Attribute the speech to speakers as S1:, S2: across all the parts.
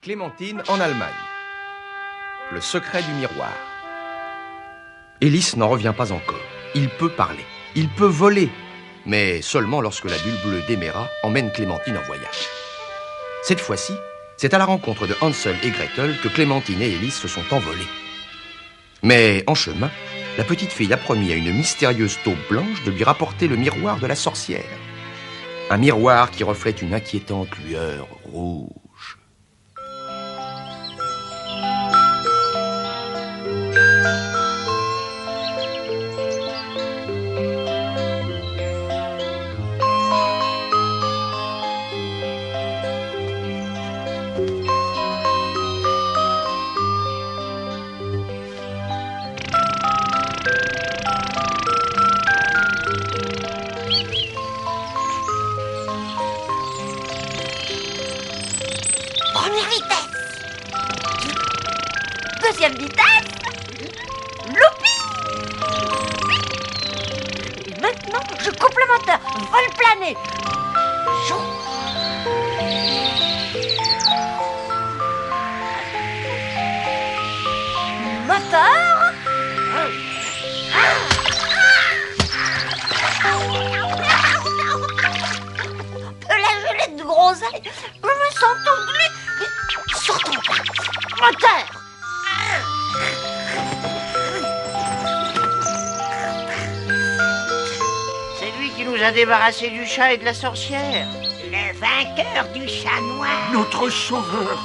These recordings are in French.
S1: Clémentine en Allemagne. Le secret du miroir. Élise n'en revient pas encore. Il peut parler, il peut voler, mais seulement lorsque la bulle bleue d'Héméra emmène Clémentine en voyage. Cette fois-ci, c'est à la rencontre de Hansel et Gretel que Clémentine et Élise se sont envolées. Mais en chemin, la petite fille a promis à une mystérieuse taupe blanche de lui rapporter le miroir de la sorcière. Un miroir qui reflète une inquiétante lueur rouge.
S2: Première vitesse. Deuxième vitesse. Loupi. Et maintenant, je coupe le moteur. Vol plané. Chou. Moteur. De la gelée de groseille. Je me sens tout glu. Surtout pas. Moteur.
S3: C'est lui qui nous a débarrassés du chat et de la sorcière.
S2: Le vainqueur du chat noir.
S4: Notre sauveur.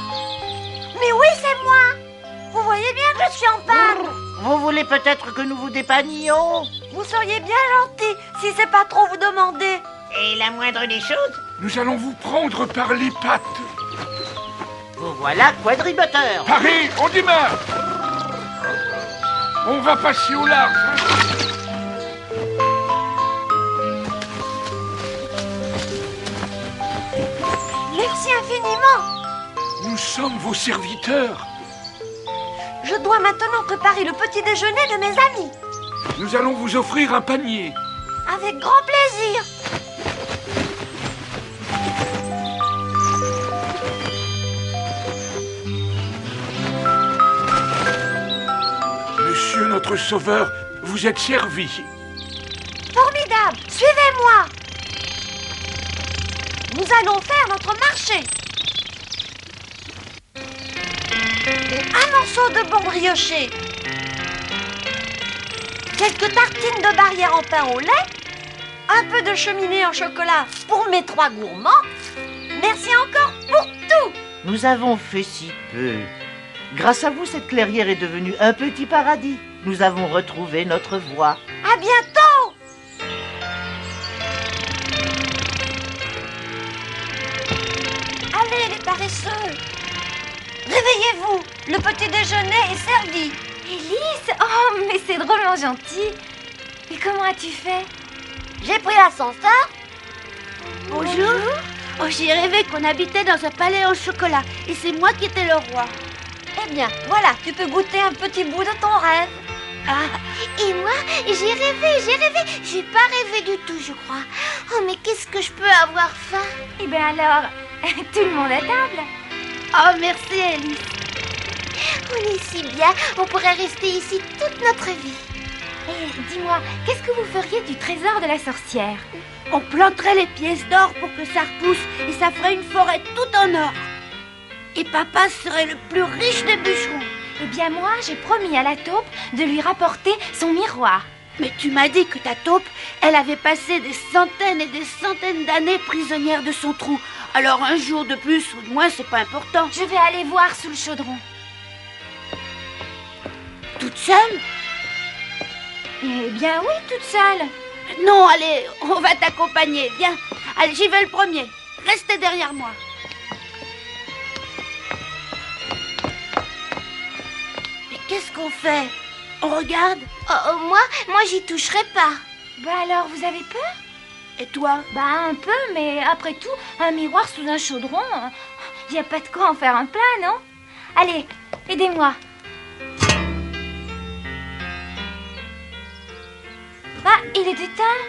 S2: Mais oui, c'est moi. Vous voyez bien que je suis en panne.
S3: Vous voulez peut-être que nous vous dépannions?
S2: Vous seriez bien gentil si c'est pas trop vous demander.
S3: Et la moindre des choses,
S4: Nous allons vous prendre par les pattes.
S3: vous voilà quadrimoteur.
S4: Paris, on démarre. On va passer au large.
S2: Merci infiniment.
S4: Nous sommes vos serviteurs.
S2: Je dois maintenant préparer le petit déjeuner de mes amis.
S4: Nous allons vous offrir un panier.
S2: Avec grand plaisir.
S4: Monsieur notre sauveur, vous êtes servi.
S2: Formidable. Suivez-moi. Nous allons faire notre marché. Un morceau de bon brioché. Quelques tartines de barrière en pain au lait. Un peu de cheminée en chocolat pour mes 3 gourmands. Merci encore pour tout.
S3: Nous avons fait si peu. Grâce à vous, cette clairière est devenue un petit paradis. Nous avons retrouvé notre voie.
S2: À bientôt. Allez les paresseux. Réveillez-vous. Le petit déjeuner est servi.
S5: Élise, oh, mais c'est drôlement gentil. Et comment as-tu fait?
S2: J'ai pris l'ascenseur.
S5: Bonjour.
S2: Oh, j'ai rêvé qu'on habitait dans un palais au chocolat. Et c'est moi qui étais le roi. Eh bien, voilà, tu peux goûter un petit bout de ton rêve.
S5: Et moi, j'ai rêvé. J'ai pas rêvé du tout, je crois. Oh, mais qu'est-ce que je peux avoir faim? Eh bien alors, tout le monde à table.
S2: Oh, merci, Élise.
S5: On est si bien, on pourrait rester ici toute notre vie. Et dis-moi, qu'est-ce que vous feriez du trésor de la sorcière?
S2: On planterait les pièces d'or pour que ça repousse et ça ferait une forêt toute en or. Et papa serait le plus riche des bûcherons.
S5: Eh bien moi, j'ai promis à la taupe de lui rapporter son miroir.
S2: Mais tu m'as dit que ta taupe, elle avait passé des centaines et des centaines d'années prisonnière de son trou. Alors un jour de plus ou de moins, c'est pas important.
S5: Je vais aller voir sous le chaudron.
S2: Toute seule?
S5: Eh bien oui, toute seule.
S2: Non, allez, on va t'accompagner. Viens. Allez, j'y vais le premier. Restez derrière moi. Mais qu'est-ce qu'on fait? On regarde?
S5: Oh, moi j'y toucherai pas. Bah alors, vous avez peur?
S2: Et toi?
S5: Bah un peu, mais après tout, un miroir sous un chaudron, y a pas de quoi en faire un plat, non? Allez, aidez-moi. Ah, il est éteint.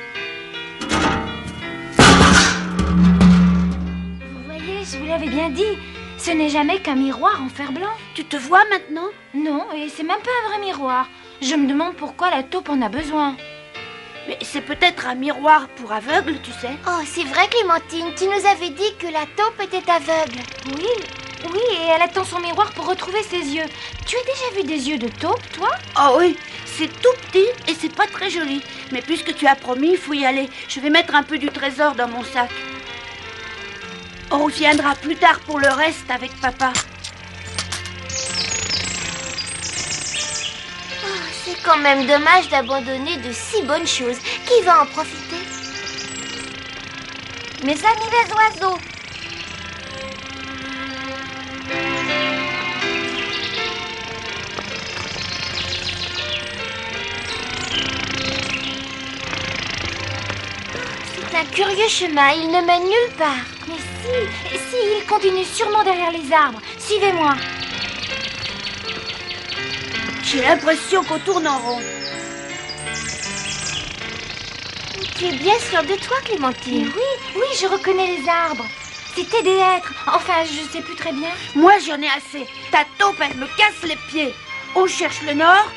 S5: Vous voyez, je vous l'avais bien dit. Ce n'est jamais qu'un miroir en fer blanc.
S2: Tu te vois maintenant?
S5: Non, et c'est même pas un vrai miroir. Je me demande pourquoi la taupe en a besoin.
S2: Mais c'est peut-être un miroir pour aveugles, tu sais.
S5: Oh, c'est vrai, Clémentine, tu nous avais dit que la taupe était aveugle. Oui, et elle attend son miroir pour retrouver ses yeux. Tu as déjà vu des yeux de taupe, toi?
S2: Oh oui, c'est tout petit et c'est pas très joli. Mais puisque tu as promis, il faut y aller. Je vais mettre un peu du trésor dans mon sac. On reviendra plus tard pour le reste avec papa.
S5: Oh, c'est quand même dommage d'abandonner de si bonnes choses. Qui va en profiter? Mes amis les oiseaux. C'est un curieux chemin, il ne mène nulle part. Mais si, il continue sûrement derrière les arbres. Suivez-moi.
S2: J'ai l'impression qu'on tourne en rond.
S5: Tu es bien sûre de toi, Clémentine? Oui, je reconnais les arbres. C'était des hêtres. Enfin, je sais plus très bien.
S2: Moi, j'en ai assez. Ta taupe, elle me casse les pieds. On cherche le nord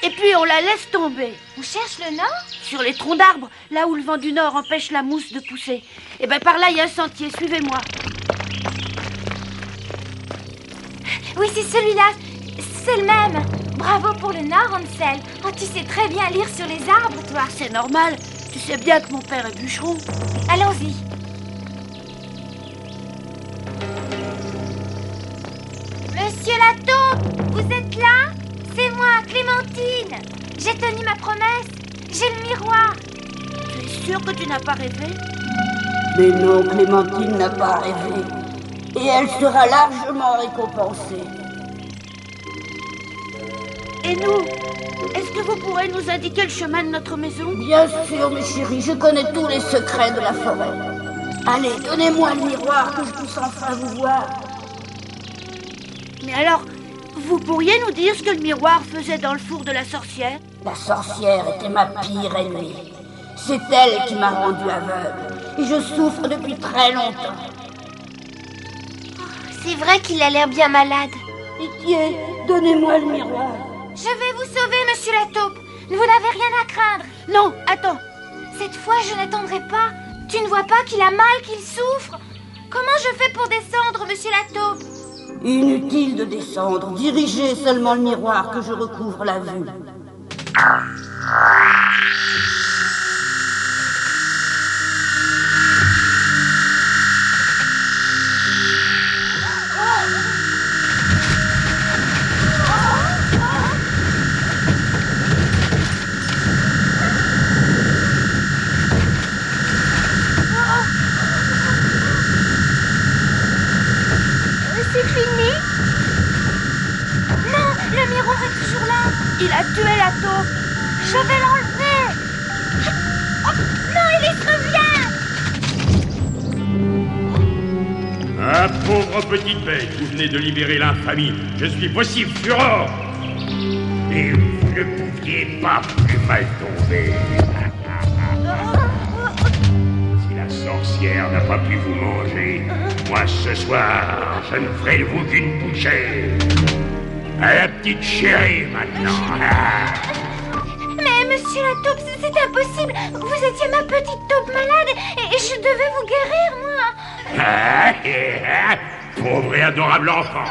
S2: et puis on la laisse tomber.
S5: On cherche le nord?
S2: Sur les troncs d'arbres, là où le vent du nord empêche la mousse de pousser. Et ben par là, il y a un sentier. Suivez-moi.
S5: Oui, c'est celui-là. C'est le même. Bravo pour le nord, Hansel. Oh, tu sais très bien lire sur les arbres, toi.
S2: C'est normal. Tu sais bien que mon père est bûcheron.
S5: Allons-y. Monsieur la taupe, vous êtes là? C'est moi, Clémentine. J'ai tenu ma promesse. J'ai le miroir.
S2: Tu es sûre que tu n'as pas rêvé?
S6: Mais non, Clémentine n'a pas rêvé. Et elle sera largement récompensée.
S2: Et nous? Est-ce que vous pourrez nous indiquer le chemin de notre maison?
S6: Bien sûr, mes chéris, je connais tous les secrets de la forêt. Allez, donnez-moi le miroir que je puisse enfin vous voir.
S2: Mais alors, vous pourriez nous dire ce que le miroir faisait dans le four de la sorcière?
S6: La sorcière était ma pire ennemie. C'est elle qui m'a rendu aveugle. Et je souffre depuis très longtemps.
S5: C'est vrai qu'il a l'air bien malade.
S6: Pitié, donnez-moi le miroir.
S5: Je vais vous sauver, monsieur la taupe. Vous n'avez rien à craindre.
S2: Non, attends.
S5: Cette fois, je n'attendrai pas. Tu ne vois pas qu'il a mal, qu'il souffre? Comment je fais pour descendre, monsieur la taupe?
S6: Inutile de descendre. Dirigez seulement le miroir que je recouvre la vue.
S2: Il a tué la taupe.
S5: Je vais l'enlever. Oh, non, il revient.
S7: Ah, pauvre petite bête, vous venez de libérer l'infamie. Je suis possible, Furor. Et vous ne pouviez pas plus mal tomber. Si la sorcière n'a pas pu vous manger, moi ce soir, je ne ferai de vous qu'une bouchée. À la petite chérie, maintenant.
S5: Mais monsieur la taupe, c'est impossible. Vous étiez ma petite taupe malade et je devais vous guérir, moi.
S7: Pauvre et adorable enfant.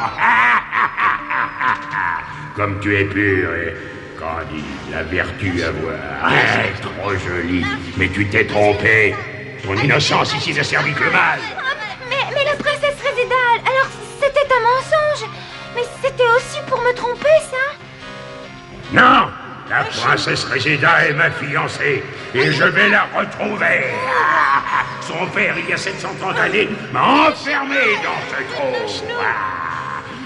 S7: Comme tu es pur et candide, la vertu à voir. Trop jolie. Mais tu t'es trompé. Ton innocence ici n'a servi que le mal.
S5: Mais la princesse Résidal, alors c'était un mensonge. Mais c'était aussi pour me tromper, ça?
S7: Non! La princesse Réséda est ma fiancée, et je vais la retrouver. Son père, il y a 700 ans d'années, m'a enfermé dans ce trou.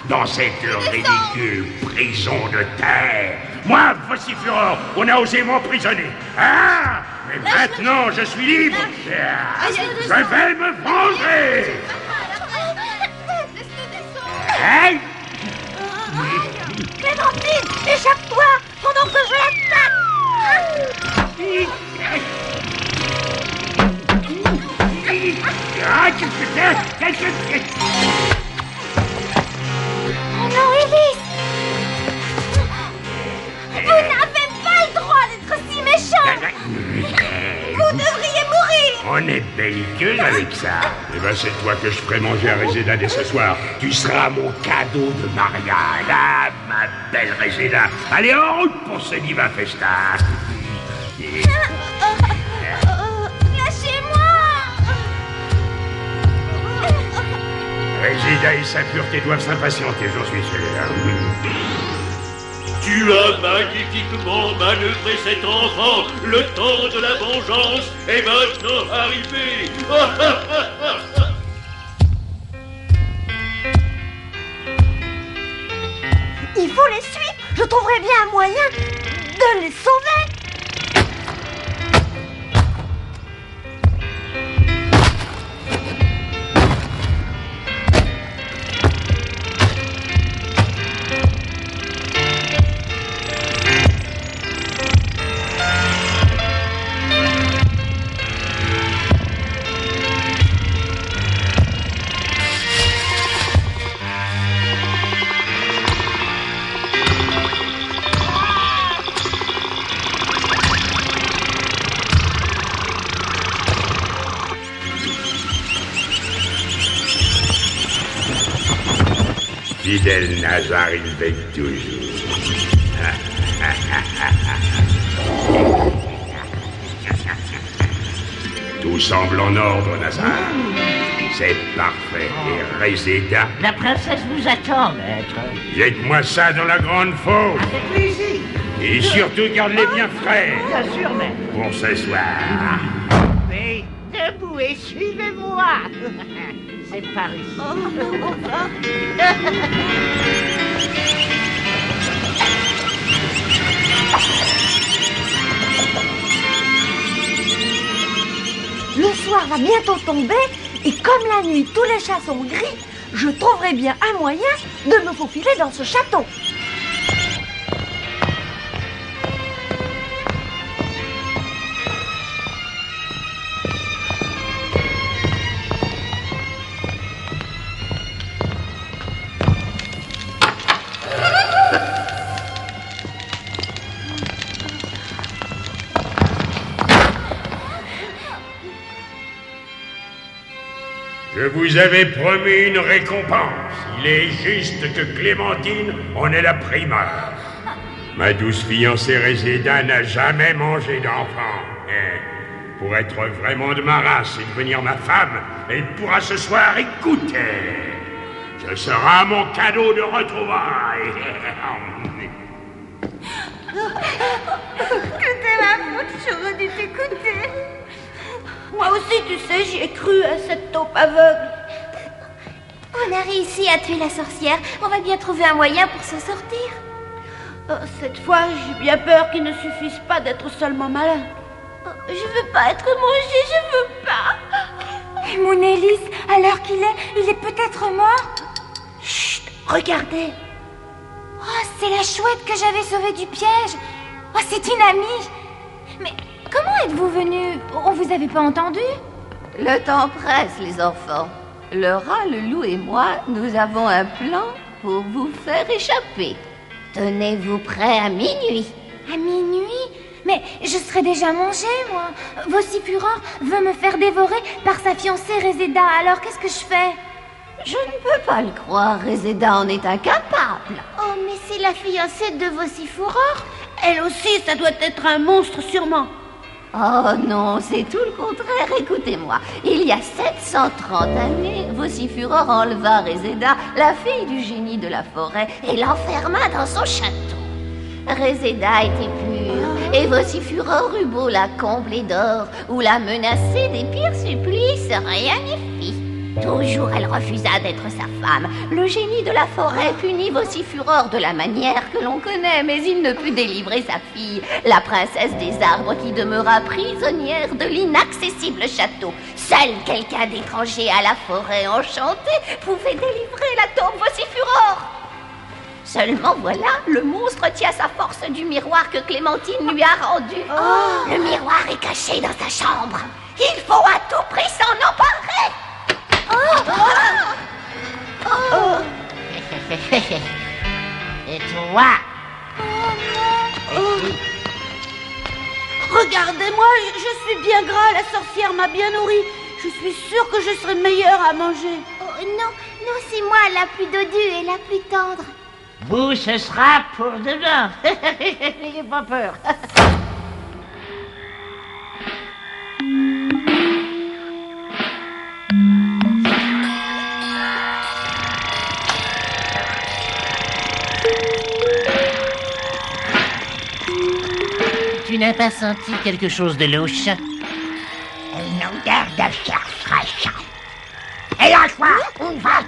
S7: Dans cette ridicule prison de terre. Moi, voici Furor, on a osé m'emprisonner. Mais maintenant, je suis libre. Je vais me venger.
S5: Clémentine, échappe-toi pendant que je l'attaque.
S7: On est belliqueux avec ça. Eh ben, c'est toi que je ferai manger à Réséda dès ce soir. Tu seras mon cadeau de mariage. Ah, ma belle Réséda. Allez, en route pour ce divin festin.
S5: Lâchez-moi!
S7: Réséda et sa pureté doivent s'impatienter, j'en suis sûr.
S8: Tu as magnifiquement manœuvré cet enfant. Le temps de la vengeance est maintenant arrivé.
S2: Il faut les suivre. Je trouverai bien un moyen de les sauver.
S7: Fidèle Nazar, il veille toujours. Tout semble en ordre, Nazar. C'est parfait. Et Réséda?
S3: La princesse vous attend, maître.
S7: Jette-moi ça dans la grande fosse.
S3: Avec plaisir.
S7: Et surtout, garde-les bien frais.
S3: Bien sûr, maître.
S7: Pour ce soir.
S3: Mais debout et suivez-moi. C'est par ici.
S2: Le soir va bientôt tomber et comme la nuit tous les chats sont gris, je trouverai bien un moyen de me faufiler dans ce château.
S7: Je vous avais promis une récompense. Il est juste que Clémentine en ait la primeur. Ma douce fiancée Réséda n'a jamais mangé d'enfant. Pour être vraiment de ma race et devenir ma femme, elle pourra ce soir écouter. Ce sera mon cadeau de retrouvailles.
S5: C'était ma faute, j'aurais dû t'écouter.
S2: Moi aussi, tu sais, j'y ai cru à cette taupe aveugle.
S5: On a réussi à tuer la sorcière. On va bien trouver un moyen pour s'en sortir.
S2: Cette fois, j'ai bien peur qu'il ne suffise pas d'être seulement malin.
S5: Je veux pas être mangée, je veux pas.
S9: Et mon Élise, à l'heure qu'il est, il est peut-être mort.
S2: Chut, regardez.
S9: Oh, c'est la chouette que j'avais sauvée du piège. Oh, c'est une amie. Mais comment êtes-vous venus? On vous avait pas entendu?
S10: Le temps presse, les enfants. Le rat, le loup et moi, nous avons un plan pour vous faire échapper. Tenez-vous prêts à minuit.
S9: À minuit? Mais je serai déjà mangée, moi. Vocifureur veut me faire dévorer par sa fiancée Réséda. Alors qu'est-ce que je fais?
S10: Je ne peux pas le croire, Réséda en est incapable.
S5: Oh, mais c'est la fiancée de Vocifureur.
S2: Elle aussi, ça doit être un monstre, sûrement.
S10: Oh non, c'est tout le contraire, écoutez-moi. Il y a 730 années, Vocifureur enleva Réséda, la fille du génie de la forêt, et l'enferma dans son château. Réséda était pure, et Vocifureur eut beau la combler d'or ou la menacer des pires supplices, rien n'y fit. Toujours elle refusa d'être sa femme. Le génie de la forêt punit Vocifureur de la manière que l'on connaît, mais il ne put délivrer sa fille, la princesse des arbres qui demeura prisonnière de l'inaccessible château. Seul quelqu'un d'étranger à la forêt enchantée pouvait délivrer la taupe Vocifureur. Seulement voilà, le monstre tient sa force du miroir que Clémentine lui a rendu. Oh. Le miroir est caché dans sa chambre. Il faut à tout prix s'en emparer.
S3: Et toi?
S2: Regardez-moi, je suis bien gras, la sorcière m'a bien nourri. Je suis sûre que je serai meilleure à manger.
S5: Oh non, non, c'est moi la plus dodue et la plus tendre.
S3: Vous, ce sera pour demain. N'ayez pas peur. Tu n'as pas senti quelque chose de louche?
S11: Une odeur de chair fraîche. Et la fois, on va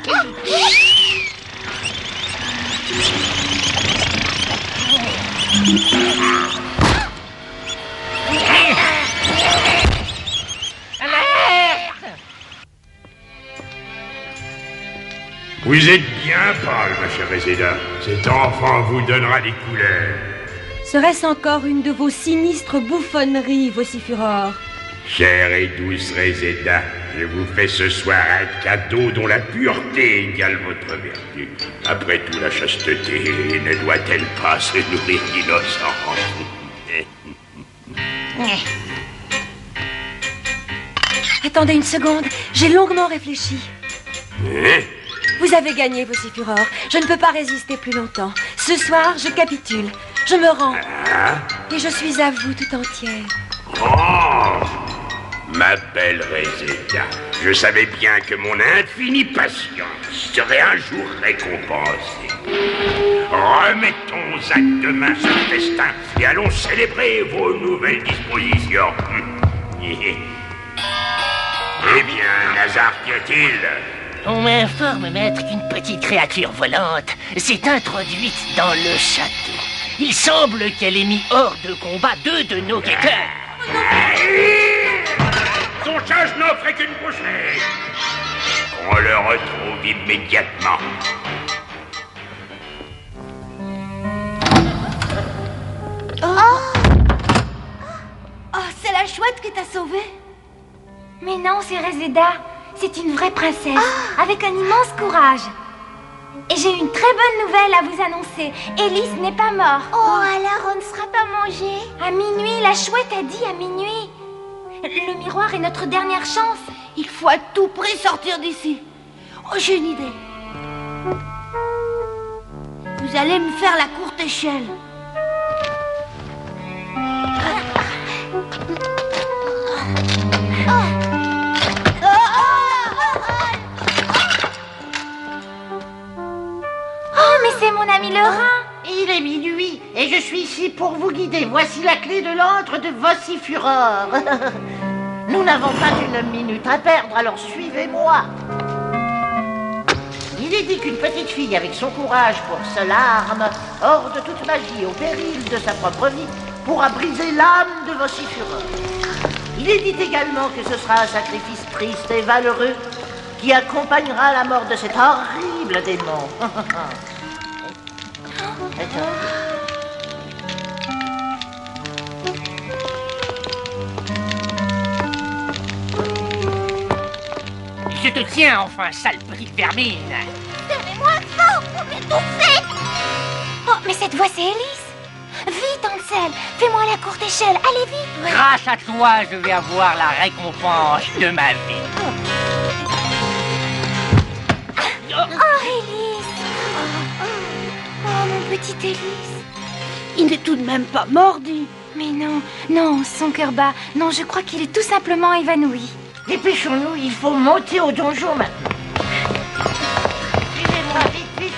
S7: Vous êtes bien pâle, ma chère Réséda. Cet enfant vous donnera des couleurs.
S12: Serait-ce encore une de vos sinistres bouffonneries, vocifuror?
S7: Chère et douce Réséda, je vous fais ce soir un cadeau dont la pureté égale votre vertu. Après tout, la chasteté ne doit-elle pas se nourrir d'innocence?
S12: Attendez une seconde, j'ai longuement réfléchi. Vous avez gagné, vocifuror. Je ne peux pas résister plus longtemps. Ce soir, je capitule. Je me rends. Et je suis à vous tout entière.
S7: Oh, ma belle Réséda, je savais bien que mon infinie patience serait un jour récompensée. Remettons à demain ce festin et allons célébrer vos nouvelles dispositions. Eh bien, Nazar, qu'y a-t-il?
S3: On m'informe, maître, qu'une petite créature volante s'est introduite dans le château. Il semble qu'elle ait mis hors de combat 2 de nos guetteurs.
S7: Son charge n'offrait qu'une bouchée. On le retrouve immédiatement.
S2: Oh, c'est la chouette qui t'a sauvée.
S9: Mais non, c'est Réséda. C'est une vraie princesse, avec un immense courage. Et j'ai une très bonne nouvelle à vous annoncer. Élise n'est pas mort.
S5: Oh, alors on ne sera pas mangé.
S9: À minuit, la chouette a dit à minuit. Le miroir est notre dernière chance.
S2: Il faut à tout prix sortir d'ici. Oh, j'ai une idée. Vous allez me faire la courte échelle.
S9: Oh, mais c'est mon ami le rat.
S3: Il est minuit et je suis ici pour vous guider. Voici la clé de l'antre de vocifuror. Nous n'avons pas une minute à perdre, alors suivez-moi. Il est dit qu'une petite fille avec son courage pour seule arme, hors de toute magie, au péril de sa propre vie, pourra briser l'âme de vocifuror. Il est dit également que ce sera un sacrifice triste et valeureux qui accompagnera la mort de cet horrible démon. Je te tiens enfin, sale petite vermine.
S5: Serrez-moi fort pour m'étouffer.
S9: Oh, mais cette voix, c'est Élise. Vite, Ansel, fais-moi la courte échelle. Allez vite.
S3: Grâce à toi, je vais avoir la récompense de ma vie.
S9: Oh, Élise. Oh, mon petit Élise.
S2: Il n'est tout de même pas mort, dit.
S9: Mais non, non, son cœur bat. Non, je crois qu'il est tout simplement évanoui.
S3: Dépêchons-nous, il faut monter au donjon maintenant. Suivez-moi, vite, vite.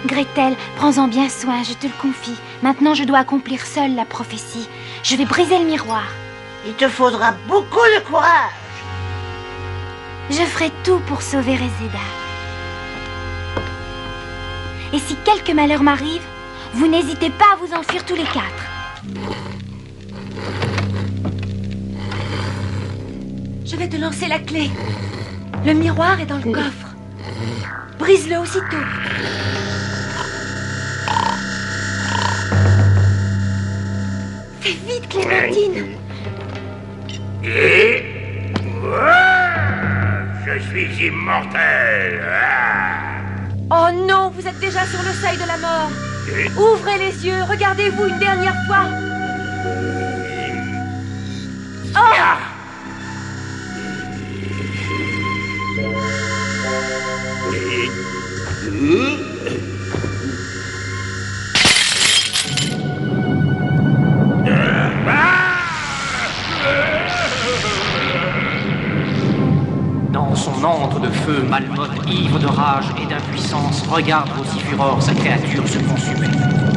S9: Gretel, prends-en bien soin, je te le confie. Maintenant, je dois accomplir seule la prophétie. Je vais briser le miroir.
S3: Il te faudra beaucoup de courage.
S9: Je ferai tout pour sauver Réséda. Et si quelque malheur m'arrive, vous n'hésitez pas à vous enfuir tous les 4.
S12: Je vais te lancer la clé. Le miroir est dans le coffre. Brise-le aussitôt. Fais vite, Clémentine.
S7: Et... je je suis immortel.
S12: Oh non, vous êtes déjà sur le seuil de la mort. Ouvrez les yeux, regardez-vous une dernière fois. Oh!
S13: Dans son antre de feu, Malmoth, ivre de rage et d'impuissance, regarde Vocifuror, sa créature, se consumer.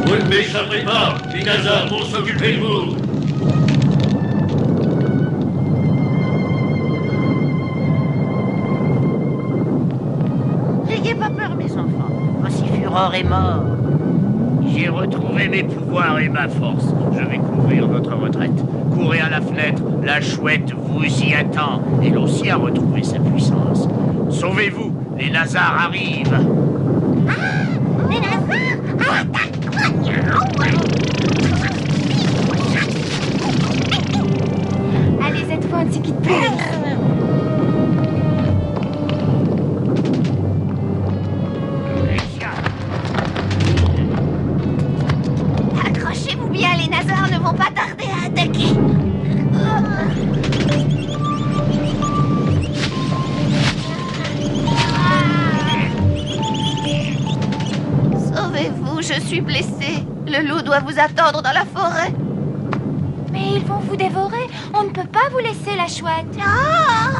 S8: Vous ne m'échapperez pas. Les Nazars vont s'occuper de vous.
S3: N'ayez pas peur, mes enfants. Vocifuror est mort.
S14: J'ai retrouvé mes pouvoirs et ma force. Je vais couvrir votre retraite. Courez à la fenêtre, la chouette vous y attend. Elle aussi a retrouvé sa puissance. Sauvez-vous, les Nazars arrivent.
S5: Ah, les Nazars!
S9: Allez, cette fois, on ne se quitte plus.
S5: Accrochez-vous bien, les Nazars ne vont pas tarder à attaquer. Sauvez-vous, je suis blessée. Le loup doit vous attendre dans la forêt.
S9: Mais ils vont vous dévorer. On ne peut pas vous laisser, la chouette.
S5: Ah!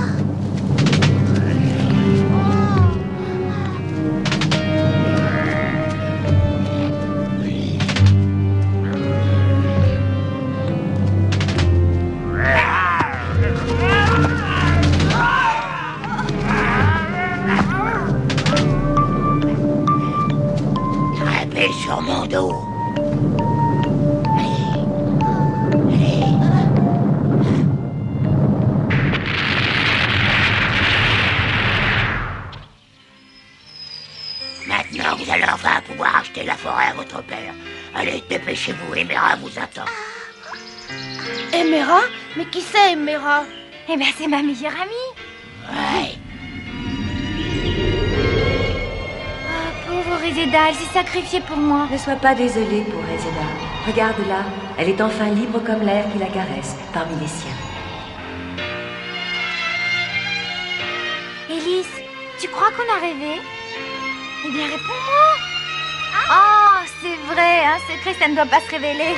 S11: Grimpez sur mon dos. Maintenant, vous allez enfin pouvoir acheter la forêt à votre père. Allez, dépêchez-vous, Emera vous attend.
S2: Emera? Mais qui c'est, Emera?
S9: Eh bien, c'est ma meilleure amie.
S11: Ouais.
S9: Oh, pauvre Réséda, elle s'est sacrifiée pour moi.
S12: Ne sois pas désolée pour Réséda. Regarde-la, elle est enfin libre comme l'air qui la caresse parmi les siens.
S9: Élise, tu crois qu'on a rêvé? Eh bien, réponds-moi. Oh, c'est vrai, un secret, ça ne doit pas se révéler.